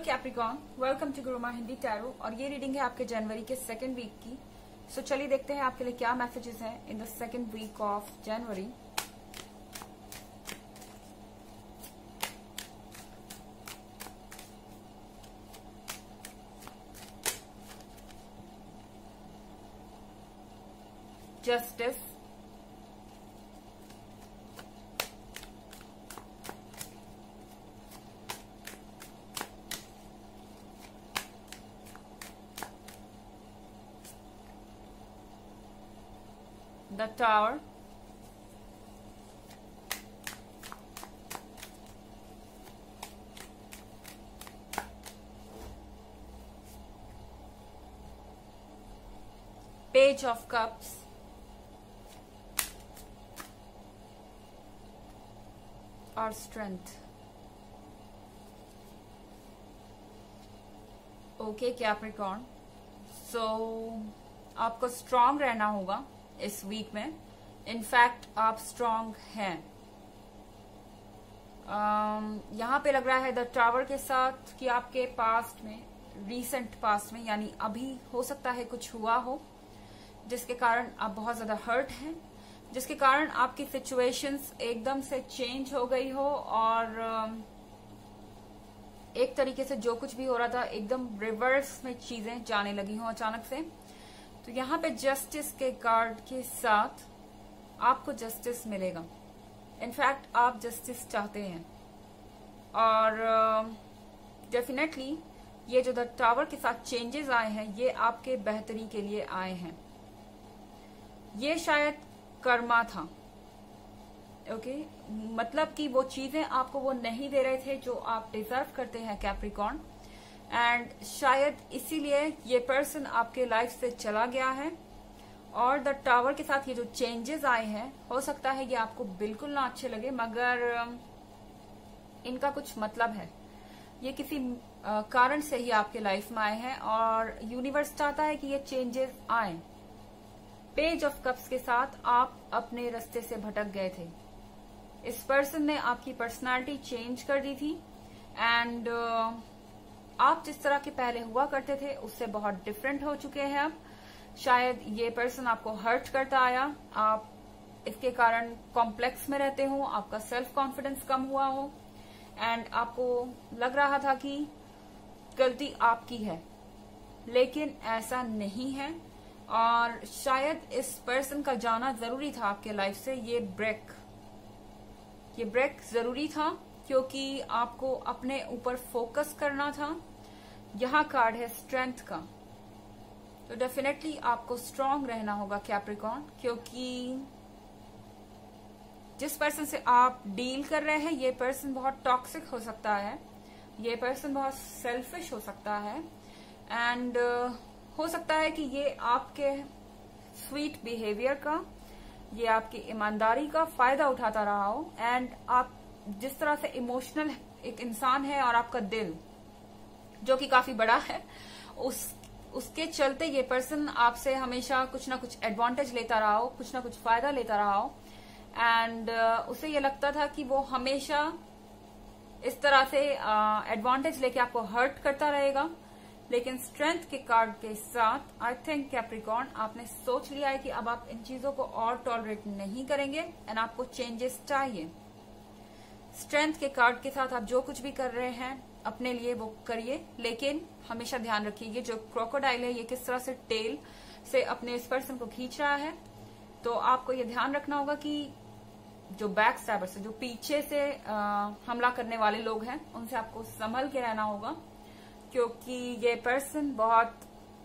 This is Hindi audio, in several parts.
Capricorn, welcome to Guruma Hindi tarot. और ये रीडिंग है आपके जनवरी के सेकंड वीक की। सो चलिए देखते हैं आपके लिए क्या मैसेजेस हैं in the second week of January. Justice, the Tower, Page of Cups, और Strength। ओके कैप्रिकॉर्न, सो आपको स्ट्रांग रहना होगा इस वीक में। इनफैक्ट आप स्ट्रांग हैं। यहाँ पे लग रहा है द टावर के साथ कि आपके पास्ट में, रीसेंट पास्ट में, यानी अभी हो सकता है कुछ हुआ हो जिसके कारण आप बहुत ज्यादा हर्ट हैं, जिसके कारण आपकी सिचुएशंस एकदम से चेंज हो गई हो और एक तरीके से जो कुछ भी हो रहा था एकदम रिवर्स में चीजें जाने लगी हो अचानक से। तो यहाँ पे जस्टिस के कार्ड के साथ आपको जस्टिस मिलेगा। इनफैक्ट आप जस्टिस चाहते हैं और डेफिनेटली ये जो द टावर के साथ चेंजेस आए हैं ये आपके बेहतरी के लिए आए हैं। ये शायद कर्मा था। ओके, मतलब कि वो चीजें आपको वो नहीं दे रहे थे जो आप डिजर्व करते हैं कैप्रिकॉर्न, एंड शायद इसीलिए ये पर्सन आपके लाइफ से चला गया है। और द टावर के साथ ये जो चेंजेस आए हैं हो सकता है ये आपको बिल्कुल ना अच्छे लगे, मगर इनका कुछ मतलब है। ये किसी कारण से ही आपके लाइफ में आए हैं और यूनिवर्स चाहता है कि ये चेंजेस आए। पेज ऑफ कप्स के साथ आप अपने रास्ते से भटक गए थे। इस पर्सन ने आपकी पर्सनालिटी चेंज कर दी थी एंड आप जिस तरह के पहले हुआ करते थे उससे बहुत डिफरेंट हो चुके हैं अब। शायद ये पर्सन आपको हर्ट करता आया, आप इसके कारण कॉम्प्लेक्स में रहते हो, आपका सेल्फ कॉन्फिडेंस कम हुआ हो एंड आपको लग रहा था कि गलती आपकी है, लेकिन ऐसा नहीं है। और शायद इस पर्सन का जाना जरूरी था आपके लाइफ से। ये ब्रेक जरूरी था क्योंकि आपको अपने ऊपर फोकस करना था। यहाँ कार्ड है स्ट्रेंथ का, तो डेफिनेटली आपको स्ट्रांग रहना होगा कैप्रिकॉर्न, क्योंकि जिस पर्सन से आप डील कर रहे हैं ये पर्सन बहुत टॉक्सिक हो सकता है, ये पर्सन बहुत सेल्फिश हो सकता है एंड हो सकता है कि ये आपके स्वीट बिहेवियर का, ये आपकी ईमानदारी का फायदा उठाता रहा हो एंड आप जिस तरह से इमोशनल एक इंसान है और आपका दिल जो कि काफी बड़ा है, उसके चलते ये पर्सन आपसे हमेशा कुछ ना कुछ एडवांटेज लेता रहा हो, कुछ ना कुछ फायदा लेता रहा हो एंड उसे ये लगता था कि वो हमेशा इस तरह से एडवांटेज लेके आपको हर्ट करता रहेगा। लेकिन स्ट्रेंथ के कार्ड के साथ आई थिंक कैप्रिकॉर्न आपने सोच लिया है कि अब आप इन चीजों को और टॉलरेट नहीं करेंगे एंड आपको चेंजेस चाहिए। स्ट्रेंथ के कार्ड के साथ आप जो कुछ भी कर रहे हैं अपने लिए वो करिए, लेकिन हमेशा ध्यान रखिए ये जो क्रोकोडाइल है ये किस तरह से टेल से अपने इस पर्सन को खींच रहा है। तो आपको ये ध्यान रखना होगा कि जो बैक स्टैबर्स है, जो पीछे से हमला करने वाले लोग हैं, उनसे आपको संभल के रहना होगा, क्योंकि ये पर्सन बहुत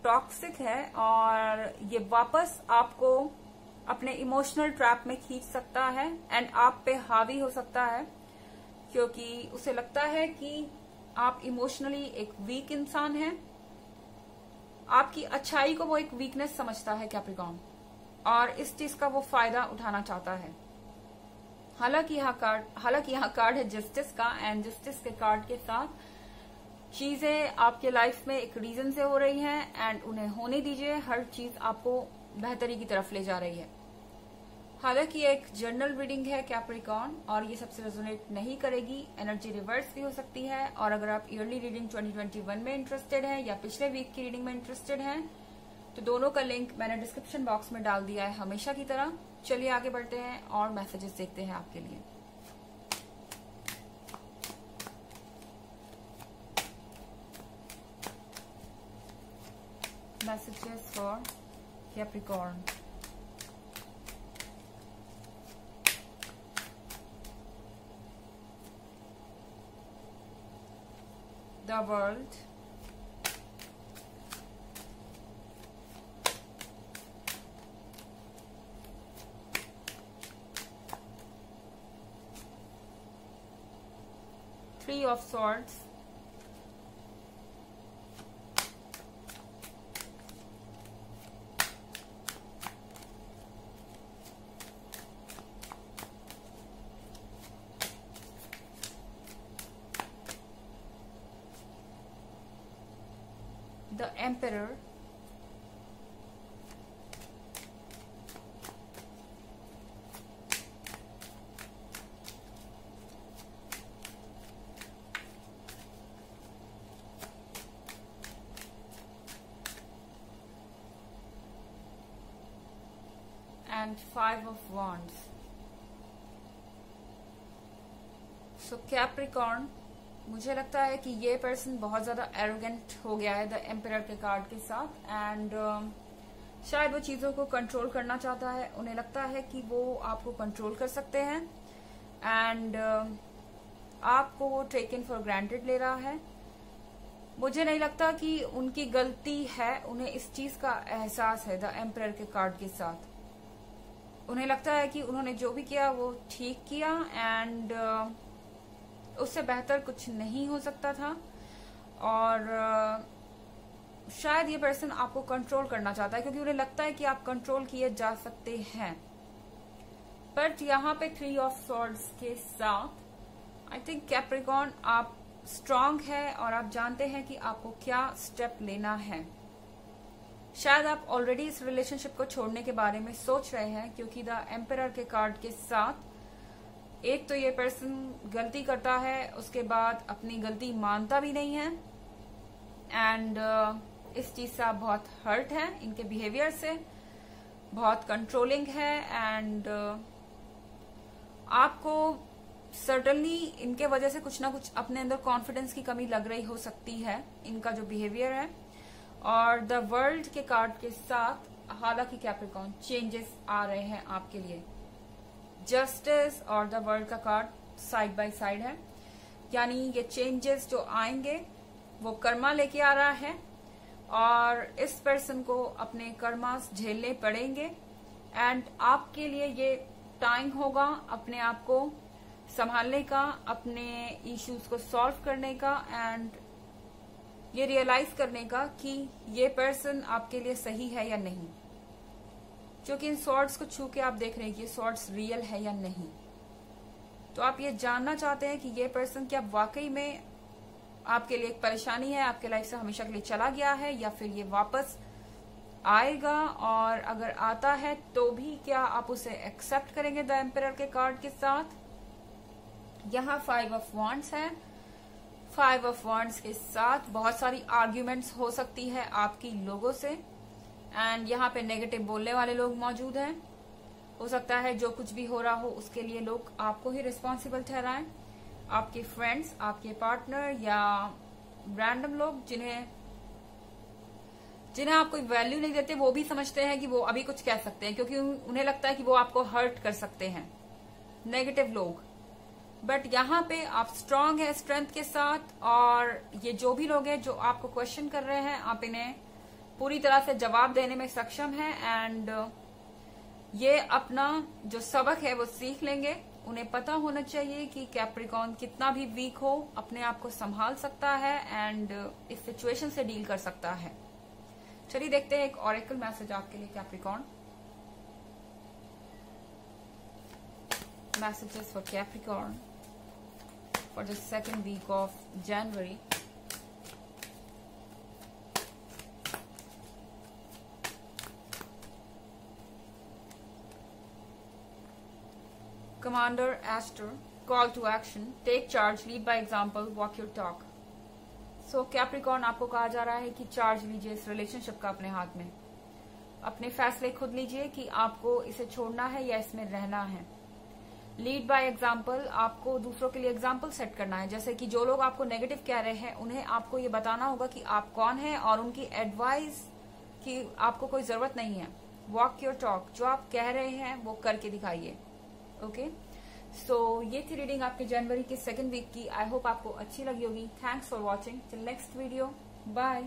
टॉक्सिक है और ये वापस आपको अपने इमोशनल ट्रैप में खींच सकता है एंड आप पे हावी हो सकता है, क्योंकि उसे लगता है कि आप इमोशनली एक वीक इंसान हैं। आपकी अच्छाई को वो एक वीकनेस समझता है कैप्रिकॉर्न, और इस चीज का वो फायदा उठाना चाहता है। हालांकि यहाँ कार्ड है जस्टिस का, एंड जस्टिस के कार्ड के साथ चीजें आपके लाइफ में एक रीजन से हो रही हैं एंड उन्हें होने दीजिए। हर चीज आपको बेहतरी की तरफ ले जा रही है। हालांकि ये एक जनरल रीडिंग है कैप्रिकॉर्न और ये सबसे रेजोनेट नहीं करेगी, एनर्जी रिवर्स भी हो सकती है। और अगर आप ईयरली रीडिंग 2021 में इंटरेस्टेड हैं या पिछले वीक की रीडिंग में इंटरेस्टेड हैं तो दोनों का लिंक मैंने डिस्क्रिप्शन बॉक्स में डाल दिया है हमेशा की तरह। चलिए आगे बढ़ते हैं और मैसेजेस देखते हैं आपके लिए। Messages for Capricorn. The world, Three of Swords, the Emperor, and Five of Wands. So Capricorn, मुझे लगता है कि ये पर्सन बहुत ज्यादा एरोगेंट हो गया है द एम्परर के कार्ड के साथ। एंड शायद वो चीजों को कंट्रोल करना चाहता है। उन्हें लगता है कि वो आपको कंट्रोल कर सकते हैं एंड आपको वो टेकन फॉर ग्रांटेड ले रहा है। मुझे नहीं लगता कि उनकी गलती है, उन्हें इस चीज का एहसास है द एम्परर के कार्ड के साथ। उन्हें लगता है कि उन्होंने जो भी किया वो ठीक किया एंड उससे बेहतर कुछ नहीं हो सकता था। और शायद ये पर्सन आपको कंट्रोल करना चाहता है क्योंकि उन्हें लगता है कि आप कंट्रोल किए जा सकते हैं। बट यहाँ पे थ्री ऑफ सॉर्ड्स के साथ आई थिंक कैप्रिकॉर्न आप स्ट्रांग है और आप जानते हैं कि आपको क्या स्टेप लेना है। शायद आप ऑलरेडी इस रिलेशनशिप को छोड़ने के बारे में सोच रहे हैं क्योंकि द एम्परर के कार्ड के साथ एक तो ये पर्सन गलती करता है, उसके बाद अपनी गलती मानता भी नहीं है एंड इस चीज से आप बहुत हर्ट हैं, इनके बिहेवियर से बहुत कंट्रोलिंग है एंड आपको सर्टनली इनके वजह से कुछ ना कुछ अपने अंदर कॉन्फिडेंस की कमी लग रही हो सकती है, इनका जो बिहेवियर है। और द वर्ल्ड के कार्ड के साथ हालांकि कैप्रिकॉर्न चेंजेस आ रहे हैं आपके लिए। जस्टिस और द वर्ल्ड का कार्ड साइड बाय साइड है, यानी ये चेंजेस जो आएंगे वो कर्मा लेके आ रहा है और इस पर्सन को अपने कर्मास झेलने पड़ेंगे एंड आपके लिए ये टाइम होगा अपने आप को संभालने का, अपने इश्यूज को सॉल्व करने का एंड ये रियलाइज करने का कि ये पर्सन आपके लिए सही है या नहीं। क्योंकि इन सॉर्ड्स को छू के आप देख रहे हैं कि ये सॉर्ड्स रियल है या नहीं। तो आप ये जानना चाहते हैं कि ये पर्सन क्या वाकई में आपके लिए एक परेशानी है, आपके लाइफ से हमेशा के लिए चला गया है या फिर ये वापस आएगा, और अगर आता है तो भी क्या आप उसे एक्सेप्ट करेंगे द एम्परर के कार्ड के साथ। यहाँ फाइव ऑफ वॉन्ड्स है। फाइव ऑफ वॉन्ड्स के साथ बहुत सारी आर्ग्यूमेंट्स हो सकती है आपकी लोगों से एंड यहाँ पे नेगेटिव बोलने वाले लोग मौजूद हैं। हो सकता है जो कुछ भी हो रहा हो उसके लिए लोग आपको ही रिस्पॉन्सिबल ठहराएं, आपके फ्रेंड्स, आपके पार्टनर या रैंडम लोग जिन्हें आप कोई वैल्यू नहीं देते, वो भी समझते हैं कि वो अभी कुछ कह सकते हैं क्योंकि उन्हें लगता है कि वो आपको हर्ट कर सकते हैं, नेगेटिव लोग। बट यहाँ पे आप स्ट्रांग है स्ट्रेंथ के साथ और ये जो भी लोग हैं जो आपको क्वेश्चन कर रहे हैं आप इन्हें पूरी तरह से जवाब देने में सक्षम है एंड ये अपना जो सबक है वो सीख लेंगे। उन्हें पता होना चाहिए कि कैप्रिकॉर्न कितना भी वीक हो अपने आप को संभाल सकता है एंड इस सिचुएशन से डील कर सकता है। चलिए देखते हैं एक ऑरेकल मैसेज आपके लिए Capricorn. Messages for Capricorn for the second week of January. Commander Aster, call to action, take charge, lead by example, walk your talk. So Capricorn, आपको कहा जा रहा है कि चार्ज लीजिए इस रिलेशनशिप का अपने हाथ में, अपने फैसले खुद लीजिए कि आपको इसे छोड़ना है या इसमें रहना है। लीड बाय एग्जाम्पल, आपको दूसरों के लिए एग्जाम्पल सेट करना है। जैसे कि जो लोग आपको नेगेटिव कह रहे हैं उन्हें आपको ये बताना होगा कि आप कौन हैं और उनकी एडवाइस की आपको कोई जरूरत नहीं है। वॉक योर टॉक, जो आप कह रहे हैं वो करके दिखाइए। ओके, सो ये थी रीडिंग आपके जनवरी के 2nd वीक की। आई होप आपको अच्छी लगी होगी। Thanks for watching. Till next video, bye.